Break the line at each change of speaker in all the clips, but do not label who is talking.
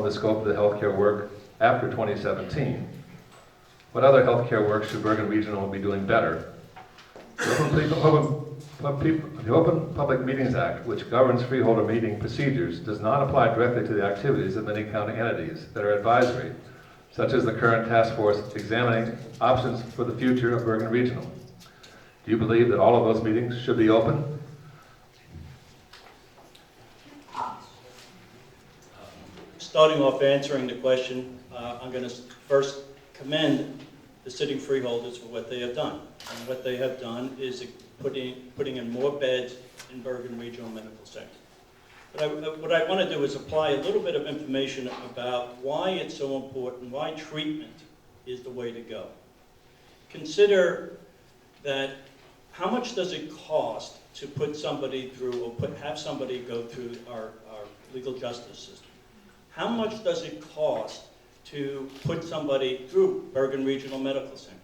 the scope of the healthcare work after 2017? What other healthcare work should Bergen Regional be doing better? The Open Public Meetings Act, which governs freeholder meeting procedures, does not apply directly to the activities of many county entities that are advisory, such as the current task force examining options for the future of Bergen Regional. Do you believe that all of those meetings should be open?
Starting off answering the question, I'm going to first commend the sitting freeholders for what they have done. And what they have done is putting in more beds in Bergen Regional Medical Center. But what I want to do is apply a little bit of information about why it's so important, why treatment is the way to go. Consider that how much does it cost to put somebody through, or have somebody go through our legal justice system? How much does it cost to put somebody through Bergen Regional Medical Center?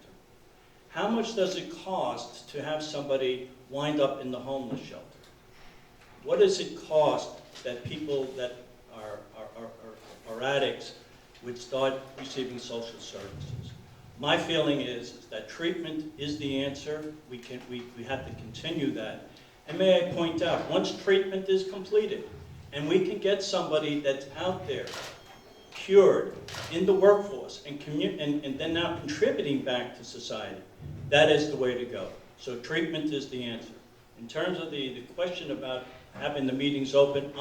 How much does it cost to have somebody wind up in the homeless shelter? What does it cost that people that are addicts would start receiving social services? My feeling is that treatment is the answer. We have to continue that. And may I point out, once treatment is completed, and we can get somebody that's out there, cured, in the workforce, and then now contributing back to society, that is the way to go. So treatment is the answer. In terms of the question about having the meetings open,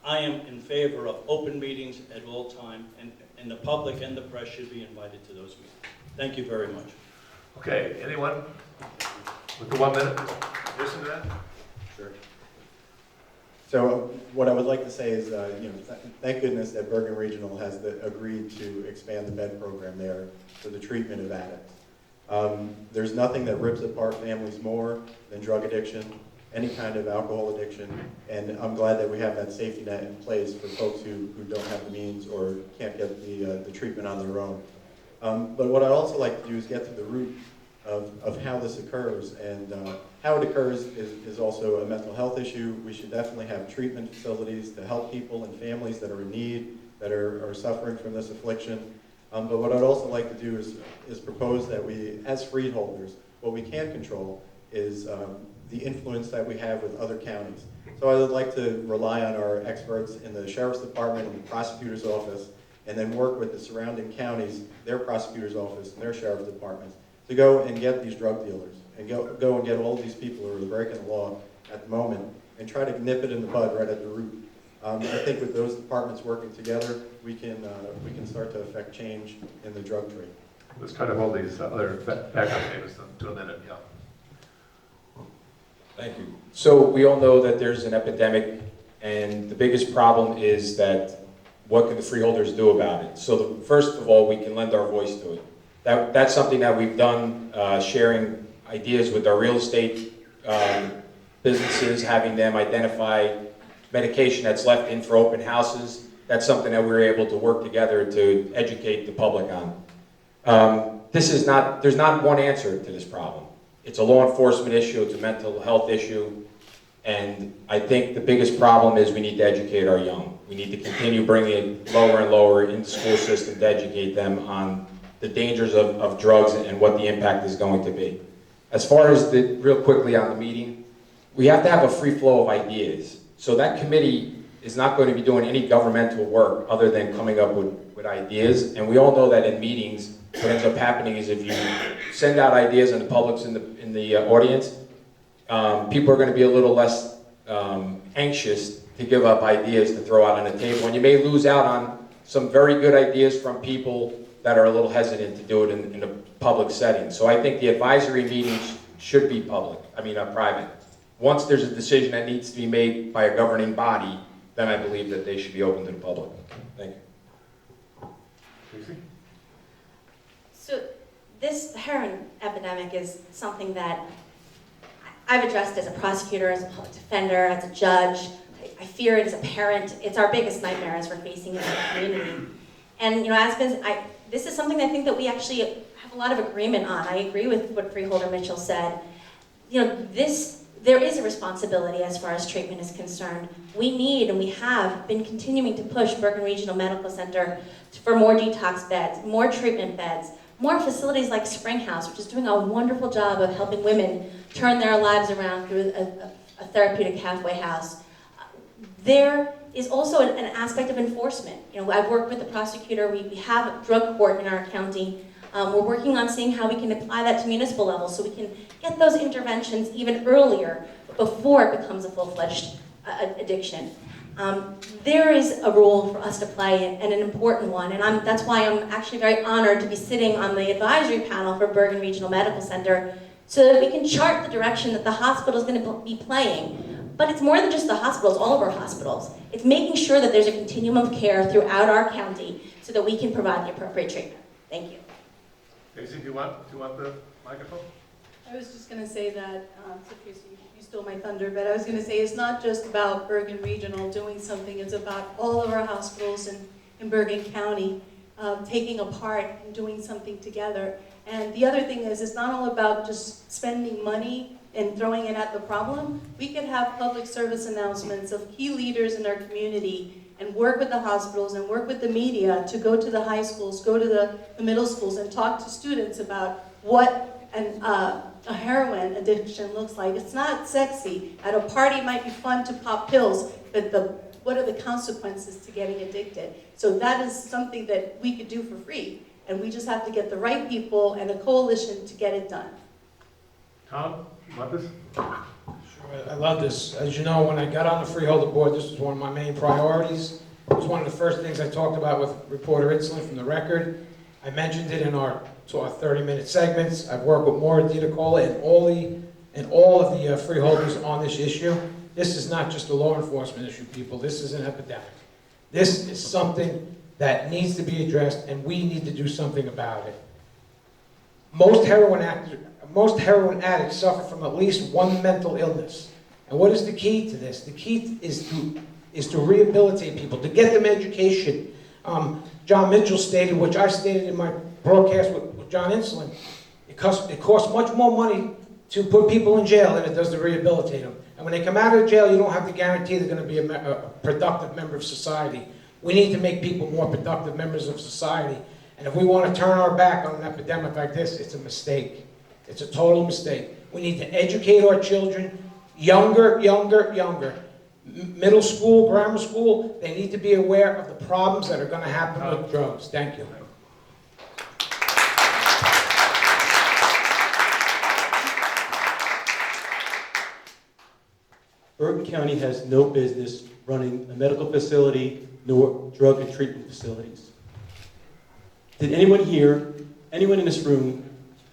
I am in favor of open meetings at all time, and the public and the press should be invited to those meetings. Thank you very much.
Okay, anyone with the 1 minute? Listen to that?
Sure. So what I would like to say is, thank goodness that Bergen Regional has agreed to expand the bed program there for the treatment of addicts. There's nothing that rips apart families more than drug addiction, any kind of alcohol addiction, and I'm glad that we have that safety net in place for folks who don't have the means or can't get the treatment on their own. But what I'd also like to do is get to the root of how this occurs, and how it occurs is also a mental health issue. We should definitely have treatment facilities to help people and families that are in need, that are suffering from this affliction. But what I'd also like to do is propose that we, as freeholders, what we can't control is the influence that we have with other counties. So I would like to rely on our experts in the Sheriff's Department and the Prosecutor's Office, and then work with the surrounding counties, their Prosecutor's Office and their Sheriff's Departments, to go and get these drug dealers, and go and get all these people who are breaking the law at the moment, and try to nip it in the bud right at the root. I think with those departments working together, we can start to affect change in the drug trade.
Let's try to hold these other backup statements to a minute, yeah.
Thank you. So we all know that there's an epidemic, and the biggest problem is that what can the freeholders do about it? So first of all, we can lend our voice to it. That's something that we've done, sharing ideas with our real estate businesses, having them identify medication that's left in for open houses. That's something that we're able to work together to educate the public on. There's not one answer to this problem. It's a law enforcement issue, it's a mental health issue, and I think the biggest problem is we need to educate our young. We need to continue bringing it lower and lower in the school system to educate them on the dangers of drugs and what the impact is going to be. As far as real quickly on the meeting, we have to have a free flow of ideas. So that committee is not going to be doing any governmental work other than coming up with ideas. And we all know that in meetings, what ends up happening is if you send out ideas and the public's in the audience, people are going to be a little less anxious to give up ideas to throw out on the table. And you may lose out on some very good ideas from people that are a little hesitant to do it in a public setting. So I think the advisory meetings should be private. Once there's a decision that needs to be made by a governing body, then I believe that they should be open to the public. Thank you.
So this heroin epidemic is something that I've addressed as a prosecutor, as a public defender, as a judge. I fear it as a parent. It's our biggest nightmare as we're facing it in the community. And this is something I think that we actually have a lot of agreement on. I agree with what Freeholder Mitchell said. there is a responsibility as far as treatment is concerned. We need, and we have been continuing to push Bergen Regional Medical Center for more detox beds, more treatment beds, more facilities like Springhouse, which is doing a wonderful job of helping women turn their lives around through a therapeutic halfway house. There is also an aspect of enforcement. You know, I've worked with the prosecutor. We have a drug court in our county. We're working on seeing how we can apply that to municipal levels so we can get those interventions even earlier before it becomes a full-fledged addiction. There is a role for us to play and an important one, and that's why I'm actually very honored to be sitting on the advisory panel for Bergen Regional Medical Center so that we can chart the direction that the hospital is going to be playing. But it's more than just the hospitals, all of our hospitals. It's making sure that there's a continuum of care throughout our county so that we can provide the appropriate treatment. Thank you.
Casey, do you want the microphone?
I was just going to say that, you stole my thunder, but I was going to say it's not just about Bergen Regional doing something, it's about all of our hospitals in Bergen County taking a part and doing something together. And the other thing is, it's not all about just spending money and throwing it at the problem. We could have public service announcements of key leaders in our community and work with the hospitals and work with the media to go to the high schools, go to the middle schools and talk to students about what a heroin addiction looks like. It's not sexy. At a party it might be fun to pop pills, but what are the consequences to getting addicted? So that is something that we could do for free. And we just have to get the right people and a coalition to get it done.
Tom, you want this?
Sure, I love this. As you know, when I got on the Freeholder board, this was one of my main priorities. It was one of the first things I talked about with reporter Itzlin from the Record. I mentioned it in our 30-minute segments. I've worked with Maura DiDicola and all of the freeholders on this issue. This is not just a law enforcement issue, people. This is an epidemic. This is something that needs to be addressed, and we need to do something about it. Most heroin addicts suffer from at least one mental illness. And what is the key to this? The key is to rehabilitate people, to get them education. John Mitchell stated, which I stated in my broadcast with John Insulin, it costs much more money to put people in jail than it does to rehabilitate them. And when they come out of jail, you don't have to guarantee they're going to be a productive member of society. We need to make people more productive members of society. And if we want to turn our back on an epidemic like this, it's a mistake. It's a total mistake. We need to educate our children, younger. Middle school, grammar school, they need to be aware of the problems that are going to happen with drugs. Thank you.
Bergen County has no business running a medical facility nor drug and treatment facilities. Did anyone here, anyone in this room,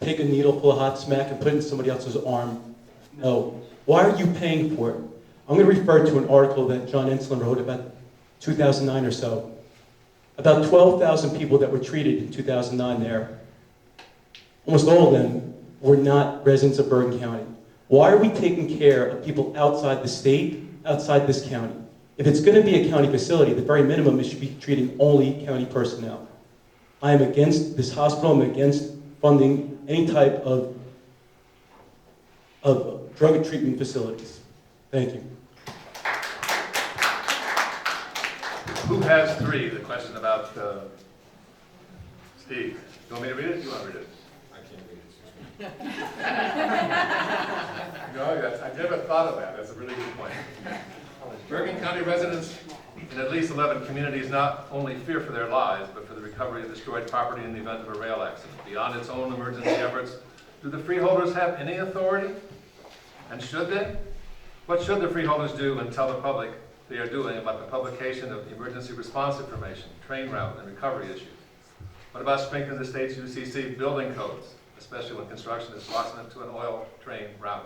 take a needle, pull a hot smack, and put it in somebody else's arm? No. Why are you paying for it? I'm going to refer to an article that John Insulin wrote about 2009 or so. About 12,000 people that were treated in 2009 there. Almost all of them were not residents of Bergen County. Why are we taking care of people outside the state, outside this county? If it's going to be a county facility, the very minimum, it should be treating only county personnel. I am against this hospital. I'm against funding any type of drug and treatment facilities. Thank you.
Who has three? The question about Steve. You want me to read it? You want to read it?
I can't read it.
No, I never thought of that. That's a really good point. Bergen County residents in at least 11 communities not only fear for their lives, but for the recovery of destroyed property in the event of a rail accident. Beyond its own emergency efforts, do the freeholders have any authority? And should they? What should the freeholders do and tell the public they are doing about the publication of emergency response information, train route, and recovery issues? What about strengthening the state's UCC building codes, especially when construction is proximate to an oil train route?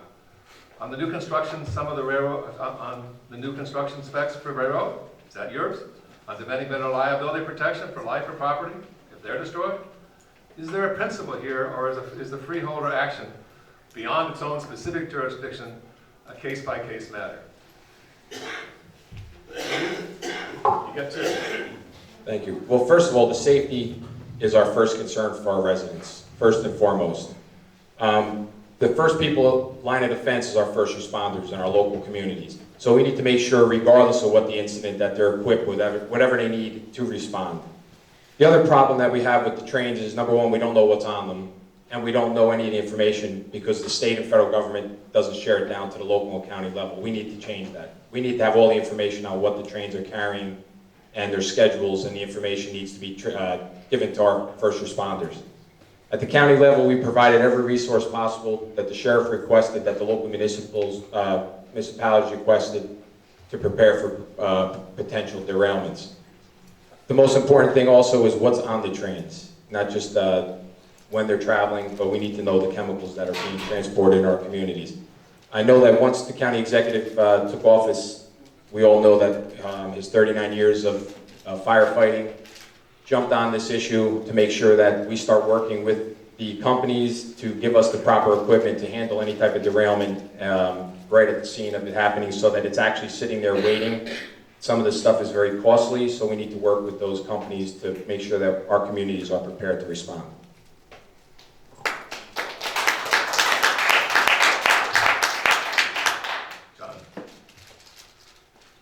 On the new construction, some of the railroad, on the new construction specs for railroad, is that yours? On demanding better liability protection for life or property if they're destroyed? Is there a principle here, or is the freeholder action beyond its own specific jurisdiction a case-by-case matter? You get two.
Thank you. Well, first of all, the safety is our first concern for our residents, first and foremost. the first people line of defense is our first responders in our local communities. So we need to make sure, regardless of what the incident, that they're equipped with whatever they need to respond. The other problem that we have with the trains is, number one, we don't know what's on them, and we don't know any of the information because the state and federal government doesn't share it down to the local and county level. We need to change that. We need to have all the information on what the trains are carrying and their schedules, and the information needs to be given to our first responders. At the county level, we provided every resource possible that the sheriff requested, that the local municipalities requested to prepare for potential derailments. The most important thing also is what's on the trains, not just when they're traveling, but we need to know the chemicals that are being transported in our communities. I know that once the county executive took office, we all know that his 39 years of firefighting jumped on this issue to make sure that we start working with the companies to give us the proper equipment to handle any type of derailment right at the scene of it happening, so that it's actually sitting there waiting. Some of this stuff is very costly, so we need to work with those companies to make sure that our communities are prepared to respond.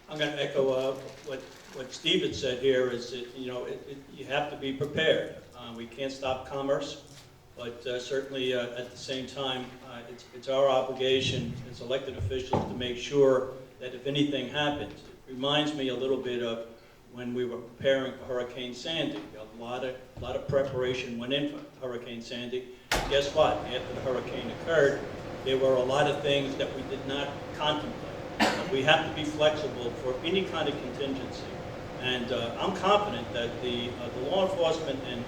I'm going to echo what Steve had said here, is that, you know, you have to be prepared. We can't stop commerce, but certainly at the same time, it's our obligation as elected officials to make sure that if anything happens, it reminds me a little bit of when we were preparing for Hurricane Sandy. A lot of preparation went in for Hurricane Sandy. And guess what? After the hurricane occurred, there were a lot of things that we did not contemplate. We have to be flexible for any kind of contingency. And I'm confident that the law enforcement and